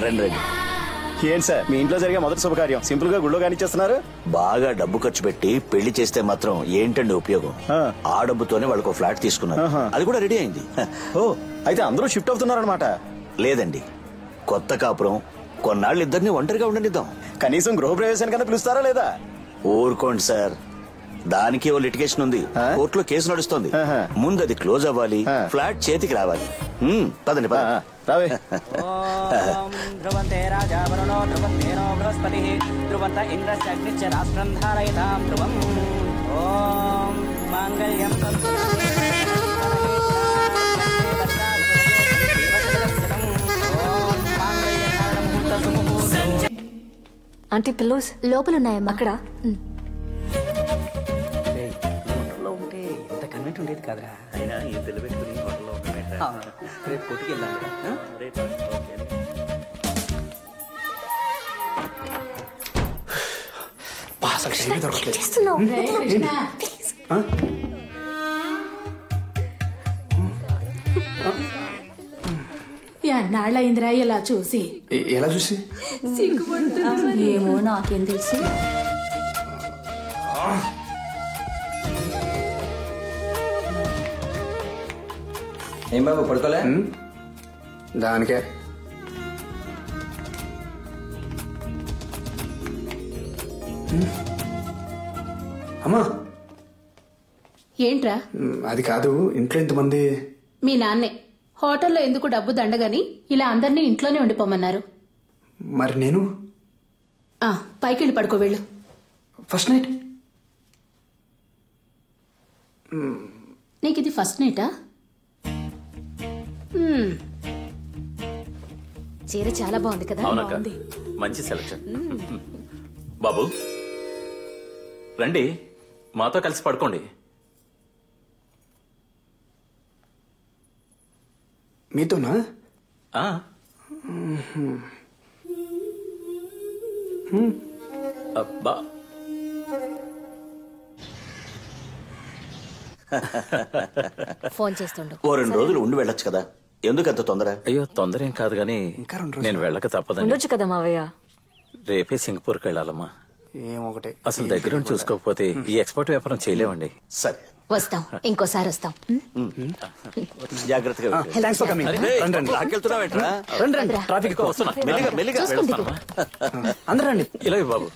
రండి రండి. ఏంటి సార్ మీ ఇంట్లో జరిగే మొదటి శుభకార్యం సింపుల్ గా గుళ్ళో కానిచ్చేస్తున్నారు? బాగా డబ్బు ఖర్చు పెట్టి పెళ్లి చేస్తే మాత్రం ఏంటండి ఉపయోగం? ఆ డబ్బుతోనే వాళ్ళకు ఫ్లాట్ తీసుకున్నారు, అది కూడా రెడీ అయింది. ఓ అయితే అందరూ షిఫ్ట్ అవుతున్నారనమాట? లేదండి, కొత్త కాపురం కొన్నాళ్ళు ఇద్దరిని ఒంటరిగా ఉండనిద్దాం. కనీసం గృహప్రవేశానికన్నా పిలుస్తారా లేదా? ఊరుకోండి సార్, దానికి ఓ లిటిగేషన్ ఉంది, కోర్టులో కేసు నడుస్తుంది. ముందు అది క్లోజ్ అవ్వాలి, ఫ్లాట్ చేతికి రావాలి. పదండి రావే. ధ్రువంతే రాజా వరుణో ధ్రువంతేనో బృహస్పతి ధ్రువంత ఇంద్రస్య అగ్నిశ్చ రాష్ట్రం ధారయతాం ధ్రువం. ఓం మాంగళ్యం ఆంటీ పిల్లోస్ లోపలున్నాయమ్మా. అక్కడ ఉంటే ఇంత కన్వెంట్ ఉండేది కాదురా. అయినా ఈ పిల్ల పెట్టుకుని హోటల్లో రేపు కొట్టుకు వెళ్ళాలి. నాళ్ళయిందిరా ఇలా చూసి. ఎలా చూసి? ఏమో నాకేం తెలుసు. ఏం బాబు పడుకోలే? దానికే అమ్మా. ఏంట్రా? అది కాదు, ఇంట్లో ఎంతమంది? మీ నాన్నే హోటల్లో ఎందుకు డబ్బు దండగని ఇలా అందరినీ ఇంట్లోనే ఉండిపోమన్నారు. మరి నేను పైకెళ్ళి పడుకో వెళ్ళు. ఫస్ట్ నైట్ నీకు ఇది ఫస్ట్ నైటా? చీర చాలా బాగుంది కదా? బాగుంది, మంచి సెలక్షన్. బాబు రండి, మాతో కలిసి పడుకోండి. మీతోనా? అబ్బా ఫోన్ చేస్తుండు. ఓ 2 రోజులు ఉండి వెళ్ళొచ్చు కదా, ఎందుకు అంత తొందర? అయ్యో తొందర ఏం కాదు గానీ నేను వెళ్ళక తప్పదండి. ఉండొచ్చు కదా మావయ్య. రేపే సింగపూర్కి వెళ్ళాలమ్మా. ఏమొకటి అసలు దగ్గర చూసుకోకపోతే ఈ ఎక్స్పోర్ట్ వ్యాపారం చేయలేమండి. సరే వస్తాం, ఇంకోసారి వస్తాం. జాగ్రత్తగా. ట్రాఫిక్ అందరండి ఇలా బాబు.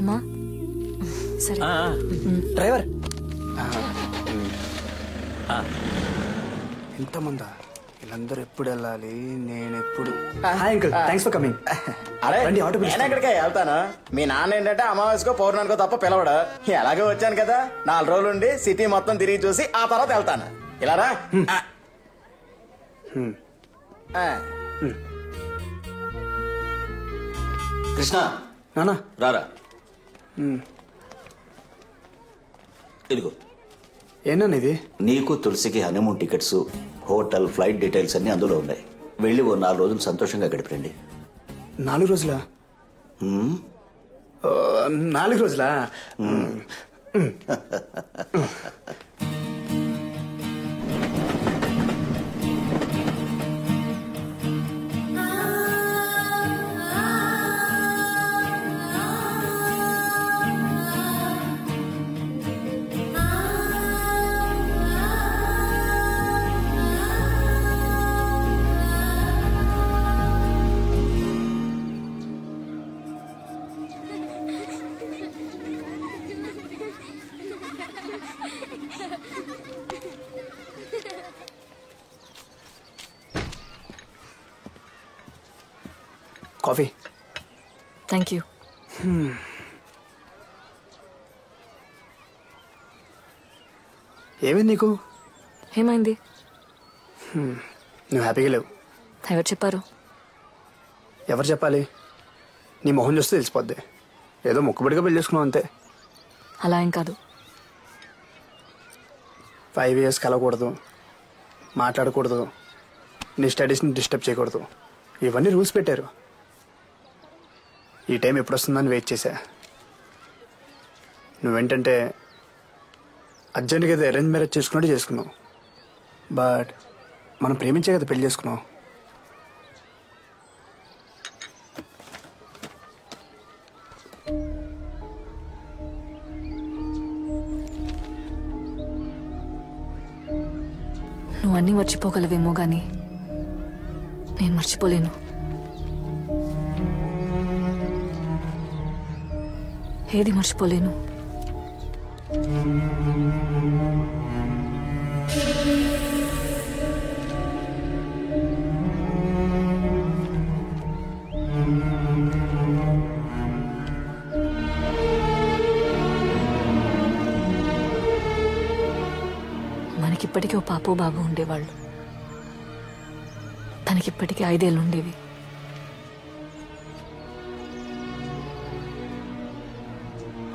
అమ్మా సరే. డ్రైవర్ ఎంతమందా? వీళ్ళందరూ ఎప్పుడు వెళ్ళాలి, నేను ఎప్పుడు? Hi uncle, thanks for coming. అరే నేను ఎక్కడికే వెళ్తాను, మీ నాన్న ఏంటంటే అమావాస్యకో పౌర్ణానికో తప్ప పిలవడు. ఎలాగో వచ్చాను కదా, 4 రోజులు ఉండి సిటీ మొత్తం తిరిగి చూసి ఆ తర్వాత వెళ్తాను. ఇలారా? కృష్ణ నానా రారా, ఇదిగో. ఏనా ఇది? నీకు తులసికి honeymoon tickets, hotel, flight details అన్ని అందులో ఉన్నాయి. వెళ్ళి ఓ 4 రోజులు సంతోషంగా గడిపండి. 4 రోజులా? 4 రోజులా? కాఫీ. Thank you. ఏమైంది నీకు? ఏమైంది? నువ్వు హ్యాపీగా లేవు. ఎవరు చెప్పారు? ఎవరు చెప్పాలి? నీ మొహం చూస్తే తెలిసిపోద్ది. ఏదో మొక్కుబడిగా పెళ్లి చేసుకున్నావు అంతే. అలా ఏం కాదు. 5 years కలవకూడదు, మాట్లాడకూడదు, నీ స్టడీస్ని డిస్టర్బ్ చేయకూడదు, ఇవన్నీ రూల్స్ పెట్టారు. ఈ టైం ఎప్పుడు వస్తుందని వెయిట్ చేశా. నువ్వేంటంటే అర్జెంట్గా ఏదో అరేంజ్ మ్యారేజ్ చేసుకున్నట్టు చేసుకున్నావు. బట్ మనం ప్రేమించే కదా పెళ్లి చేసుకున్నావు. నువ్వు అన్నీ మర్చిపోగలవేమో గాని నేను మర్చిపోలేను. ఏది మర్చిపోలేను. మనకిప్పటికీ ఓ పాపో బాబు ఉండేవాళ్ళు. తనకిప్పటికీ 5 ఏళ్ళు ఉండేవి.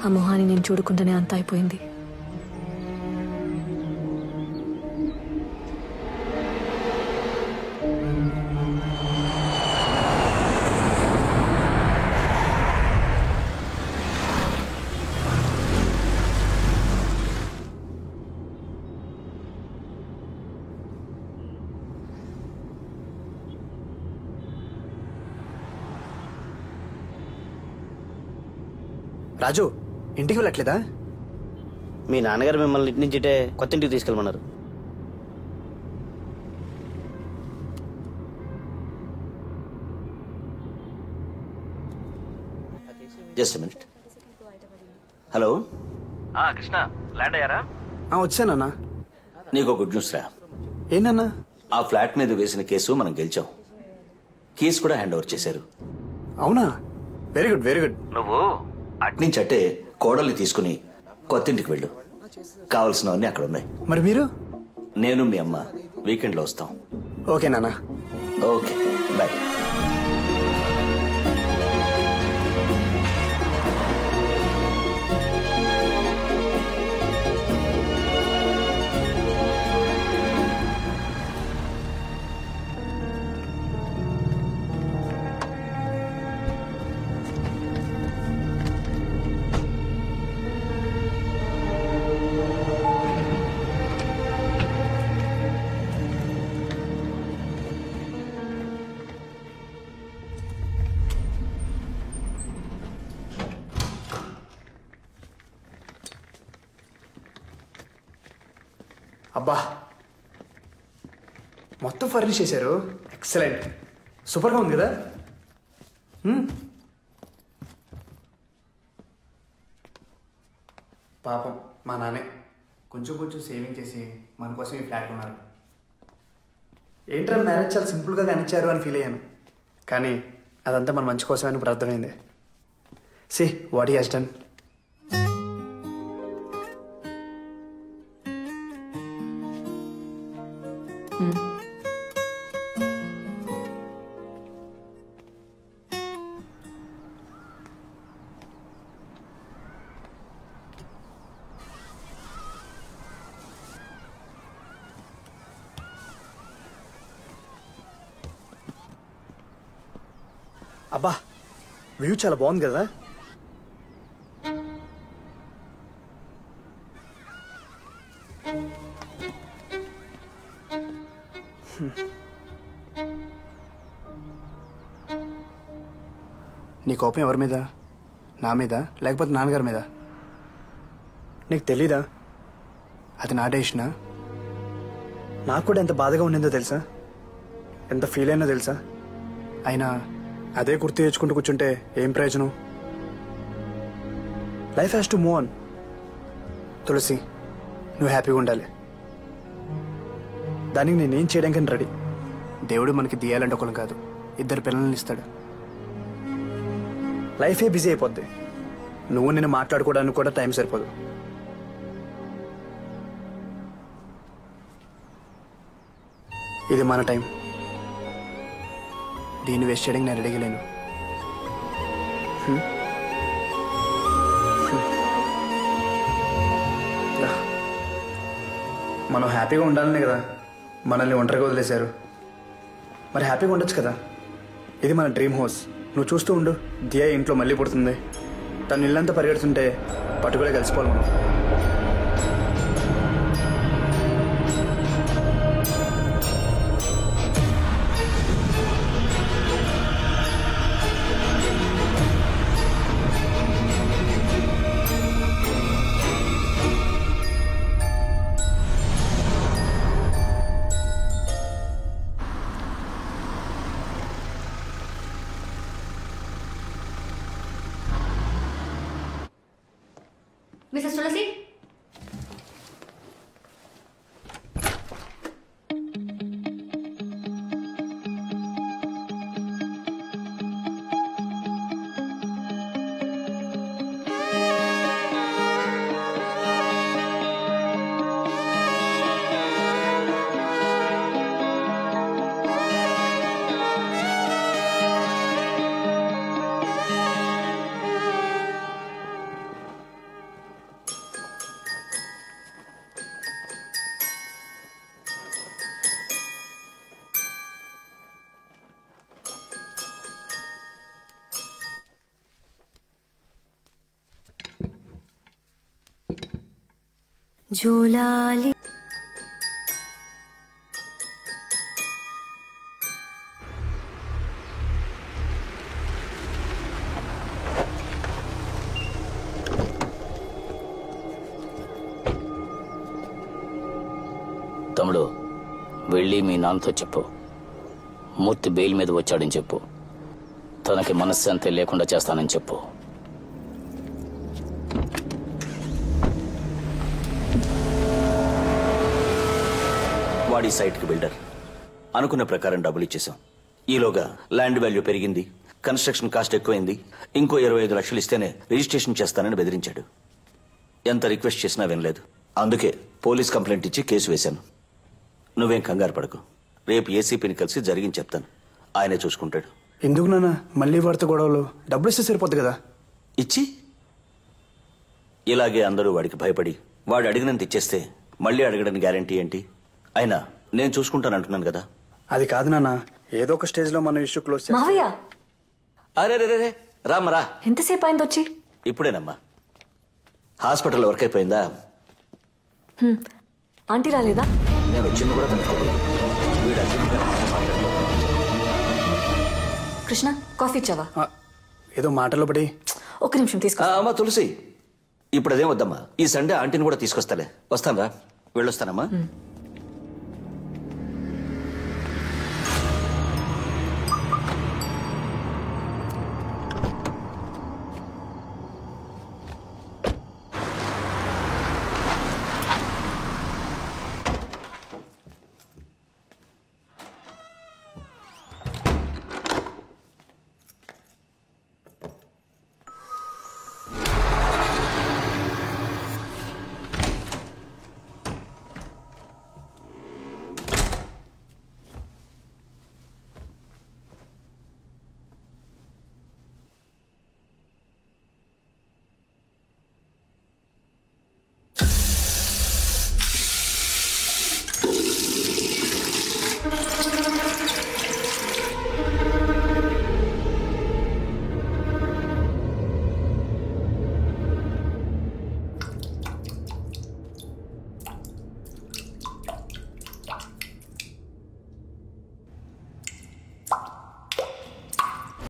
ఆ మొహాన్ని నేను చూడకుండానే అంత అయిపోయింది. రాజు ఇంటికి వెళ్ళట్లేదా? మీ నాన్నగారు మిమ్మల్ని ఇంటి నుంచి కొత్త ఇంటికి తీసుకెళ్ళమన్నారు. Just minute. Hello Krishna, land అయ్యారా? వచ్చానన్నా. నీకు గుడ్ న్యూస్ రా. ఏంటన్నా? ఆ ఫ్లాట్ మీద వేసిన కేసు మనం గెలిచాం. కేసు కూడా హ్యాండ్ ఓవర్ చేశారు. అవునా? Very good, very good. నువ్వు అట్నుంచి అట్టే కోడల్ని తీసుకుని కొత్త ఇంటికి వెళ్ళు. కావలసినవన్నీ అక్కడ ఉన్నాయి. మరి మీరు? నేను మీ అమ్మ వీకెండ్ లో వస్తాం. ఓకే నాన్న. Okay bye. అబ్బా, మొత్తం ఫర్నిష్ చేశారు. ఎక్సలెంట్, సూపర్గా ఉంది కదా. పాపం మా నాన్నే కొంచెం కొంచెం సేవింగ్ చేసి మన కోసం ఈ ఫ్లాట్ కొన్నారు. ఏంట్రా మ్యారేజ్ చాలా సింపుల్గా కానిచ్చారు అని ఫీల్ అయ్యాను. కానీ అదంతా మన మంచి కోసమే ఇప్పుడు అర్థమైంది. See what he has done. అబ్బా, వ్యూ చాలా బాగుంది కదా. నీ కోపం ఎవరి మీద? నా మీద లేకపోతే నాన్నగారి మీద? నీకు తెలీదా అది నా డెసిషనా? నాకు కూడా ఎంత బాధగా ఉండిందో తెలుసా, ఎంత ఫీల్ అయినా తెలుసా. అయినా అదే గుర్తు తెచ్చుకుంటూ కూర్చుంటే ఏం ప్రయోజనం? Life has to move on. Tulasi, నువ్వు హ్యాపీగా ఉండాలి. దానికి నేనేం చేయడానికి రెడీ. దేవుడు మనకి దియాలంటే ఒకరు కాదు, 2 పిల్లల్ని ఇస్తాడు. లైఫే బిజీ అయిపోద్ది. నువ్వు నేను మాట్లాడుకోవడానికి కూడా టైం సరిపోదు. ఇది మన టైం. దీన్ని వేస్ట్ చేయడానికి నేను రెడీగా లేను. మనం హ్యాపీగా ఉండాలనే కదా మనల్ని ఒంటరిగా వదిలేశారు. మరి హ్యాపీగా ఉండొచ్చు కదా. ఇది మన డ్రీమ్ హౌస్. నువ్వు చూస్తూ ఉండు, దియా ఇంట్లో మళ్ళీ పుడుతుంది. తను ఇల్లంతా పరిగెడుతుంటే పట్టుకులే కలిసిపోవాలి మనం. మిస్సెస్ తులసి, జోలాలి తమ్ముడు, వెళ్ళి మీ నాన్నతో చెప్పు, మూర్తి బెయిల్ మీద వచ్చాడని చెప్పు, తనకి మనశ్శాంతి లేకుండా చేస్తానని చెప్పు. వాడి సైట్కి బిల్డర్. అనుకున్న ప్రకారం డబ్బులు ఇచ్చేసాం. ఈలోగా ల్యాండ్ వాల్యూ పెరిగింది, కన్స్ట్రక్షన్ కాస్ట్ ఎక్కువైంది, ఇంకో 25 లక్షలు ఇస్తేనే రిజిస్ట్రేషన్ చేస్తానని బెదిరించాడు. ఎంత రిక్వెస్ట్ చేసినా వినలేదు. అందుకే పోలీస్ కంప్లైంట్ ఇచ్చి కేసు వేశాను. నువ్వేం కంగారు పడకు, రేపు ఏసీపీని కలిసి జరిగింది చెప్తాను, ఆయనే చూసుకుంటాడు. ఎందుకు నాన్న మళ్ళీ వాడితో గొడవలు? డబ్బులు ఇస్తే సరిపోద్ది కదా. ఇచ్చి ఇలాగే అందరూ వాడికి భయపడి వాడు అడిగినంత ఇచ్చేస్తే మళ్ళీ అడగడానికి గ్యారంటీ ఏంటి? అయినా నేను చూసుకుంటానంటున్నాను కదా. అది కాదు నాన్న, ఏదో ఒక స్టేజ్ లో మన ఇష్యూ క్లోజ్ చేయాలి. మావయ్య, అరే రే రే రామ్మరా. ఎంతసేపు అయింది వచ్చి? ఇప్పుడేనమ్మా. హాస్పిటల్ వర్క్ అయిపోయిందా? ఆంటీ రాలేదా? నేను వచ్చింది కూడా కనుక్కోలేదు. వీడు అర్జెంట్గా మాట్లాడు. కృష్ణ, కాఫీ ఇచ్చావా? ఏదో మాటలో పడి. ఒక్క నిమిషం తీసుకో. అమ్మా తులసి, ఇప్పుడు అదేం వద్దమ్మా. ఈ సండే ఆంటీని కూడా తీసుకొస్తాలే. వస్తాను రా, వెళ్ళొస్తానమ్మా.